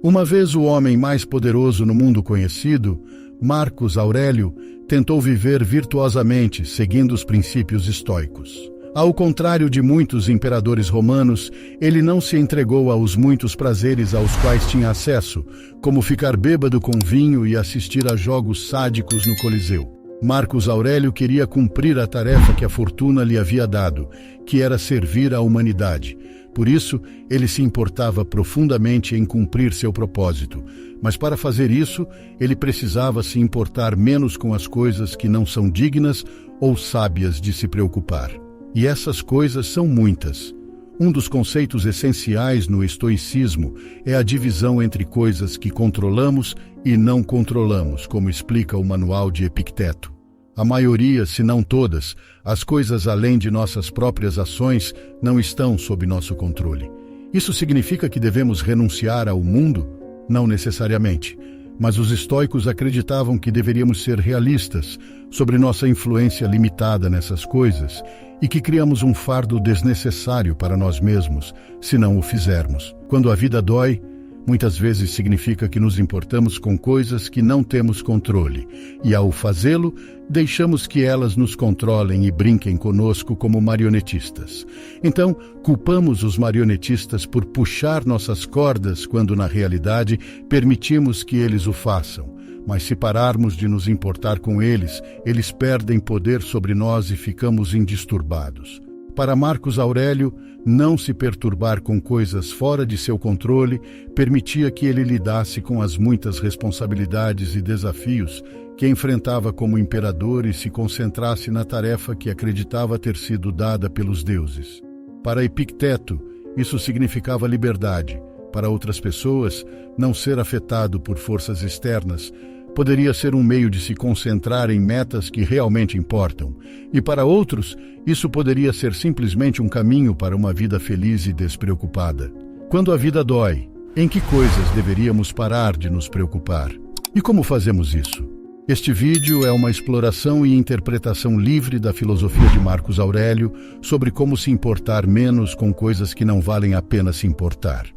Uma vez o homem mais poderoso no mundo conhecido, Marcos Aurélio, tentou viver virtuosamente, seguindo os princípios estoicos. Ao contrário de muitos imperadores romanos, ele não se entregou aos muitos prazeres aos quais tinha acesso, como ficar bêbado com vinho e assistir a jogos sádicos no Coliseu. Marcos Aurélio queria cumprir a tarefa que a fortuna lhe havia dado, que era servir à humanidade. Por isso, ele se importava profundamente em cumprir seu propósito. Mas para fazer isso, ele precisava se importar menos com as coisas que não são dignas ou sábias de se preocupar. E essas coisas são muitas. Um dos conceitos essenciais no estoicismo é a divisão entre coisas que controlamos e não controlamos, como explica o manual de Epicteto. A maioria, se não todas, as coisas além de nossas próprias ações não estão sob nosso controle. Isso significa que devemos renunciar ao mundo? Não necessariamente. Mas os estoicos acreditavam que deveríamos ser realistas sobre nossa influência limitada nessas coisas e que criamos um fardo desnecessário para nós mesmos se não o fizermos. Quando a vida dói, muitas vezes significa que nos importamos com coisas que não temos controle, e ao fazê-lo, deixamos que elas nos controlem e brinquem conosco como marionetistas. Então, culpamos os marionetistas por puxar nossas cordas quando, na realidade, permitimos que eles o façam. Mas se pararmos de nos importar com eles, eles perdem poder sobre nós e ficamos indisturbados. Para Marcos Aurélio, não se perturbar com coisas fora de seu controle permitia que ele lidasse com as muitas responsabilidades e desafios que enfrentava como imperador e se concentrasse na tarefa que acreditava ter sido dada pelos deuses. Para Epicteto, isso significava liberdade. Para outras pessoas, não ser afetado por forças externas poderia ser um meio de se concentrar em metas que realmente importam. E para outros, isso poderia ser simplesmente um caminho para uma vida feliz e despreocupada. Quando a vida dói, em que coisas deveríamos parar de nos preocupar? E como fazemos isso? Este vídeo é uma exploração e interpretação livre da filosofia de Marcos Aurélio sobre como se importar menos com coisas que não valem a pena se importar.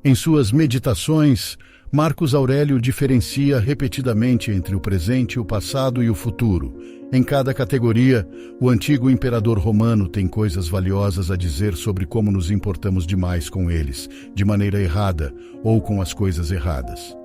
Em suas meditações, Marcos Aurélio diferencia repetidamente entre o presente, o passado e o futuro. Em cada categoria, o antigo imperador romano tem coisas valiosas a dizer sobre como nos importamos demais com eles, de maneira errada ou com as coisas erradas.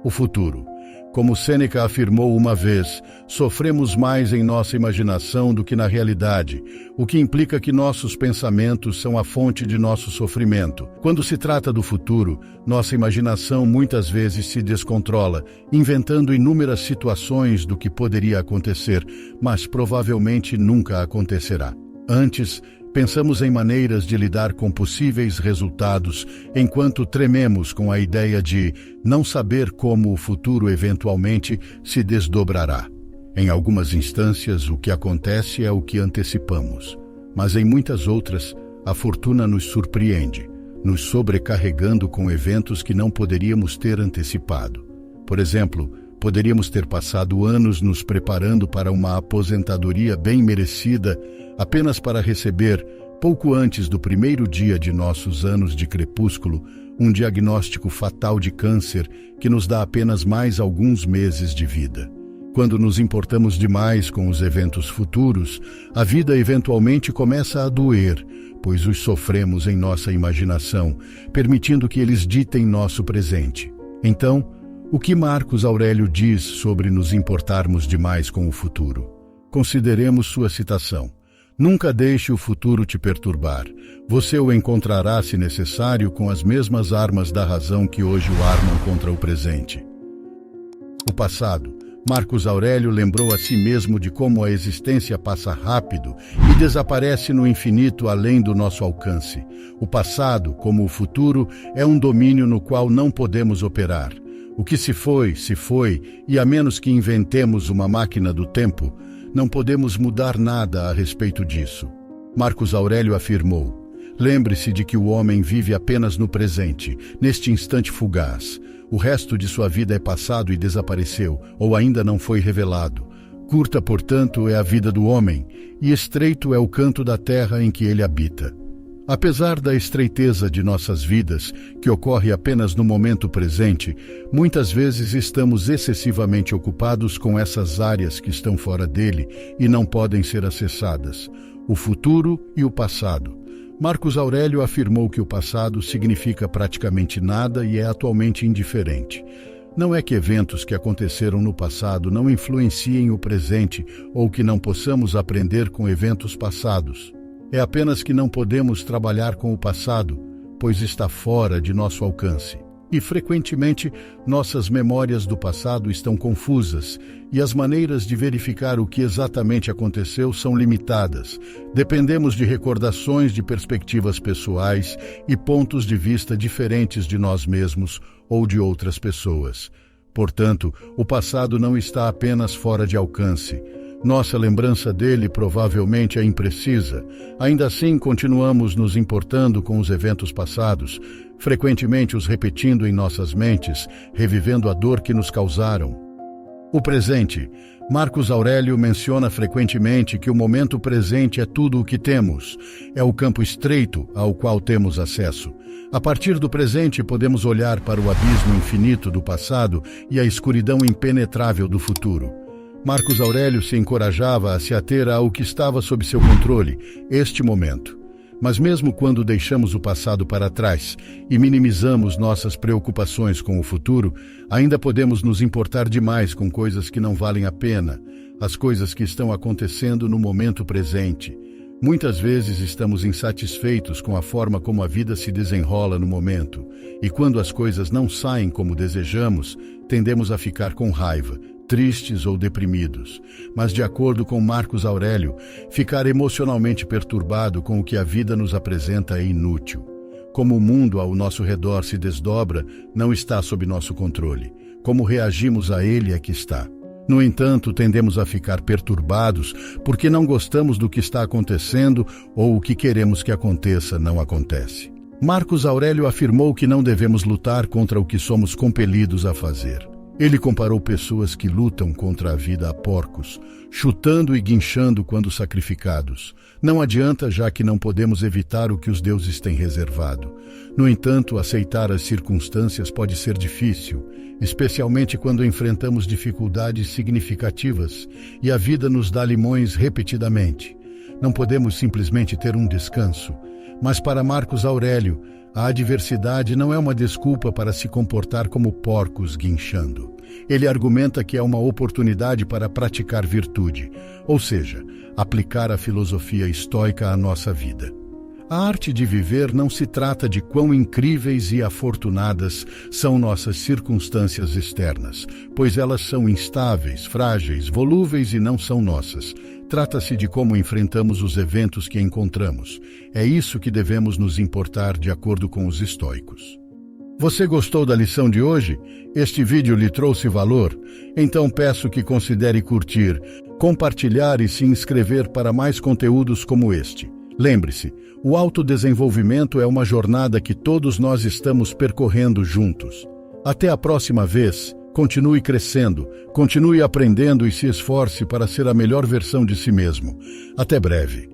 O futuro. Como Sêneca afirmou uma vez, sofremos mais em nossa imaginação do que na realidade, o que implica que nossos pensamentos são a fonte de nosso sofrimento. Quando se trata do futuro, nossa imaginação muitas vezes se descontrola, inventando inúmeras situações do que poderia acontecer, mas provavelmente nunca acontecerá. Antes, pensamos em maneiras de lidar com possíveis resultados, enquanto trememos com a ideia de não saber como o futuro eventualmente se desdobrará. Em algumas instâncias, o que acontece é o que antecipamos, mas em muitas outras, a fortuna nos surpreende, nos sobrecarregando com eventos que não poderíamos ter antecipado. Por exemplo, poderíamos ter passado anos nos preparando para uma aposentadoria bem merecida, apenas para receber, pouco antes do primeiro dia de nossos anos de crepúsculo, um diagnóstico fatal de câncer que nos dá apenas mais alguns meses de vida. Quando nos importamos demais com os eventos futuros, a vida eventualmente começa a doer, pois os sofremos em nossa imaginação, permitindo que eles ditem nosso presente. Então, o que Marcos Aurélio diz sobre nos importarmos demais com o futuro? Consideremos sua citação. Nunca deixe o futuro te perturbar. Você o encontrará, se necessário, com as mesmas armas da razão que hoje o armam contra o presente. O passado. Marcos Aurélio lembrou a si mesmo de como a existência passa rápido e desaparece no infinito além do nosso alcance. O passado, como o futuro, é um domínio no qual não podemos operar. O que se foi, e a menos que inventemos uma máquina do tempo, não podemos mudar nada a respeito disso. Marcos Aurélio afirmou: lembre-se de que o homem vive apenas no presente, neste instante fugaz. O resto de sua vida é passado e desapareceu, ou ainda não foi revelado. Curta, portanto, é a vida do homem, e estreito é o canto da terra em que ele habita. Apesar da estreiteza de nossas vidas, que ocorre apenas no momento presente, muitas vezes estamos excessivamente ocupados com essas áreas que estão fora dele e não podem ser acessadas: o futuro e o passado. Marcos Aurélio afirmou que o passado significa praticamente nada e é atualmente indiferente. Não é que eventos que aconteceram no passado não influenciem o presente ou que não possamos aprender com eventos passados. É apenas que não podemos trabalhar com o passado, pois está fora de nosso alcance. E, frequentemente, nossas memórias do passado estão confusas e as maneiras de verificar o que exatamente aconteceu são limitadas. Dependemos de recordações de perspectivas pessoais e pontos de vista diferentes de nós mesmos ou de outras pessoas. Portanto, o passado não está apenas fora de alcance. Nossa lembrança dele provavelmente é imprecisa. Ainda assim, continuamos nos importando com os eventos passados, frequentemente os repetindo em nossas mentes, revivendo a dor que nos causaram. O presente. Marcos Aurélio menciona frequentemente que o momento presente é tudo o que temos. É o campo estreito ao qual temos acesso. A partir do presente, podemos olhar para o abismo infinito do passado e a escuridão impenetrável do futuro. Marcos Aurélio se encorajava a se ater ao que estava sob seu controle, este momento. Mas mesmo quando deixamos o passado para trás e minimizamos nossas preocupações com o futuro, ainda podemos nos importar demais com coisas que não valem a pena, as coisas que estão acontecendo no momento presente. Muitas vezes estamos insatisfeitos com a forma como a vida se desenrola no momento, e quando as coisas não saem como desejamos, tendemos a ficar com raiva, tristes ou deprimidos. Mas, de acordo com Marcos Aurélio, ficar emocionalmente perturbado com o que a vida nos apresenta é inútil. Como o mundo ao nosso redor se desdobra, não está sob nosso controle. Como reagimos a ele é que está. No entanto, tendemos a ficar perturbados porque não gostamos do que está acontecendo ou o que queremos que aconteça não acontece. Marcos Aurélio afirmou que não devemos lutar contra o que somos compelidos a fazer. Ele comparou pessoas que lutam contra a vida a porcos, chutando e guinchando quando sacrificados. Não adianta, já que não podemos evitar o que os deuses têm reservado. No entanto, aceitar as circunstâncias pode ser difícil, especialmente quando enfrentamos dificuldades significativas e a vida nos dá limões repetidamente. Não podemos simplesmente ter um descanso. Mas para Marcos Aurélio, a adversidade não é uma desculpa para se comportar como porcos guinchando. Ele argumenta que é uma oportunidade para praticar virtude, ou seja, aplicar a filosofia estoica à nossa vida. A arte de viver não se trata de quão incríveis e afortunadas são nossas circunstâncias externas, pois elas são instáveis, frágeis, volúveis e não são nossas. Trata-se de como enfrentamos os eventos que encontramos. É isso que devemos nos importar de acordo com os estoicos. Você gostou da lição de hoje? Este vídeo lhe trouxe valor? Então peço que considere curtir, compartilhar e se inscrever para mais conteúdos como este. Lembre-se, o autodesenvolvimento é uma jornada que todos nós estamos percorrendo juntos. Até a próxima vez, continue crescendo, continue aprendendo e se esforce para ser a melhor versão de si mesmo. Até breve.